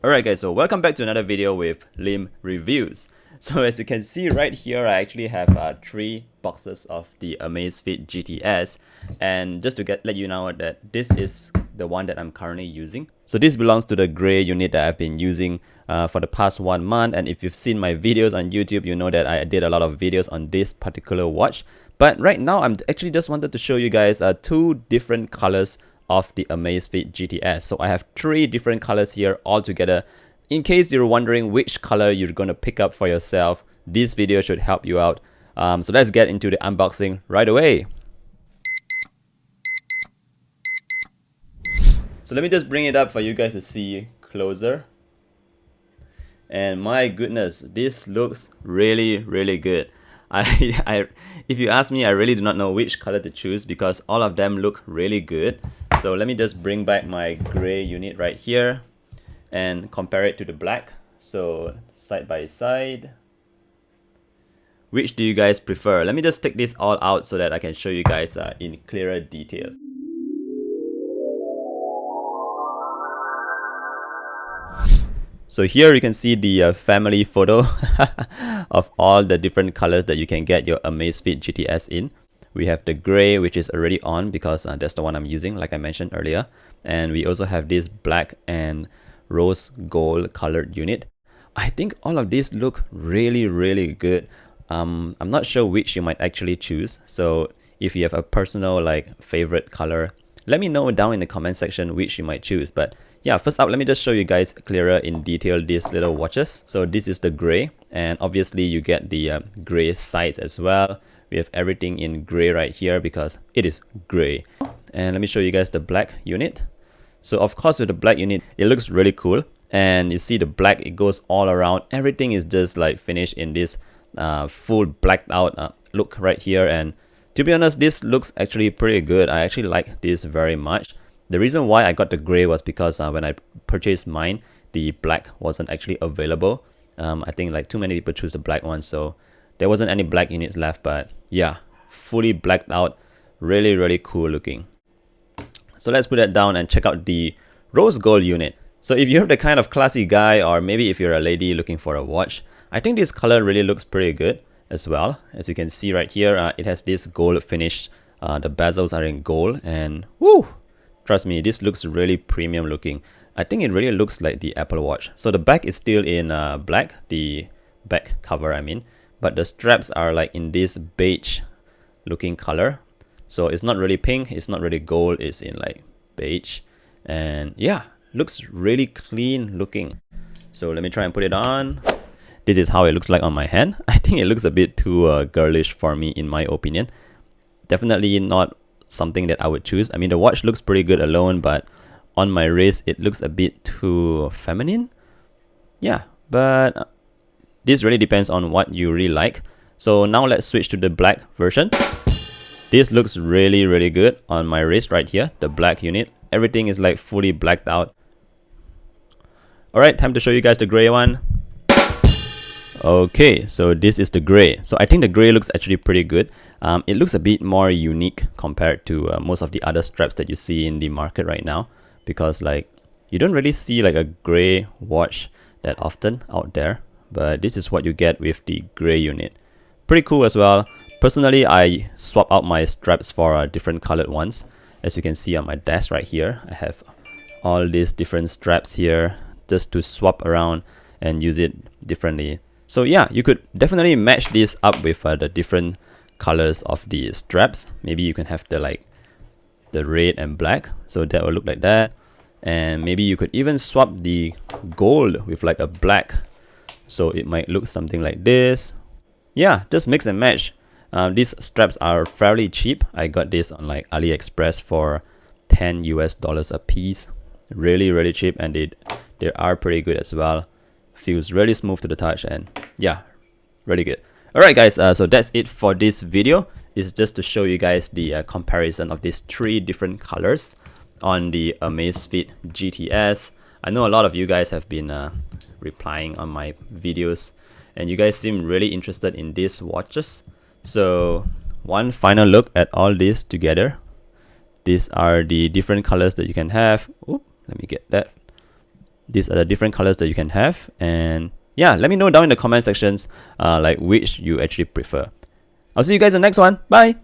Alright guys, so welcome back to another video with Lim Reviews. So as you can see right here, I actually have 3 boxes of the Amazfit GTS, and just to let you know that this is the one that I'm currently using. So this belongs to the grey unit that I've been using for the past 1 month, and if you've seen my videos on YouTube, you know that I did a lot of videos on this particular watch. But right now, I'm actually just wanted to show you guys 2 different colors of the Amazfit GTS. So I have 3 different colors here all together. In case you're wondering which color you're going to pick up for yourself, this video should help you out. So let's get into the unboxing right away. So let me just bring it up for you guys to see closer. And my goodness, this looks really good. If you ask me, I really do not know which color to choose because all of them look really good. So let me just bring back my gray unit right here and compare it to the black. So side by side. Which do you guys prefer? Let me just take this all out so that I can show you guys in clearer detail. So here you can see the family photo of all the different colors that you can get your Amazfit GTS in. We have the gray, which is already on because that's the one I'm using, like I mentioned earlier. And we also have this black and rose gold colored unit. I think all of these look really good. I'm not sure which you might actually choose. So if you have a personal favorite color, let me know down in the comment section which you might choose. But yeah, first up, let me just show you guys clearer in detail these little watches. So this is the gray, and obviously you get the gray sides as well. We have everything in gray right here because it is gray. And let me show you guys the black unit. So of course with the black unit, it looks really cool. And you see the black, it goes all around. Everything is just like finished in this full blacked out look right here. And to be honest, this looks actually pretty good. I actually like this very much. The reason why I got the gray was because when I purchased mine, the black wasn't actually available. I think like too many people choose the black one, so there wasn't any black units left. But yeah, fully blacked out, really cool looking. So let's put that down and check out the rose gold unit. So if you're the kind of classy guy, or maybe if you're a lady looking for a watch, I think this color really looks pretty good as well. As you can see right here, it has this gold finish. The bezels are in gold, and woo! Trust me, this looks really premium looking. I think it really looks like the Apple Watch. So the back is still in black, the back cover I mean, but the straps are like in this beige looking color. So it's not really pink, it's not really gold, it's in like beige. And yeah, looks really clean looking. So let me try and put it on. This is how it looks like on my hand. I think it looks a bit too girlish for me in my opinion. Definitely not something that I would choose. I mean, the watch looks pretty good alone, but on my wrist it looks a bit too feminine. Yeah, but this really depends on what you really like. So now let's switch to the black version. This looks really good on my wrist right here, the black unit. Everything is like fully blacked out. Alright, time to show you guys the gray one. Okay, so this is the gray. So I think the gray looks actually pretty good. It looks a bit more unique compared to most of the other straps that you see in the market right now, because like you don't really see like a gray watch that often out there, but this is what you get with the gray unit. Pretty cool as well. Personally, I swap out my straps for different colored ones. As you can see on my desk right here, I have all these different straps here just to swap around and use it differently. So yeah, you could definitely match this up with the different colors of the straps. Maybe you can have the red and black, so that will look like that. And maybe you could even swap the gold with like a black, so it might look something like this. Yeah, just mix and match. These straps are fairly cheap. I got this on like AliExpress for $10 US a piece. Really cheap, and they are pretty good as well. Feels really smooth to the touch, and yeah, really good. Alright guys, so that's it for this video. It's just to show you guys the comparison of these 3 different colors on the Amazfit GTS. I know a lot of you guys have been replying on my videos, and you guys seem really interested in these watches. So one final look at all this together. These are the different colors that you can have. Oop, let me get that. These are the different colors that you can have, and yeah, let me know down in the comment sections like which you actually prefer. I'll see you guys in the next one. Bye.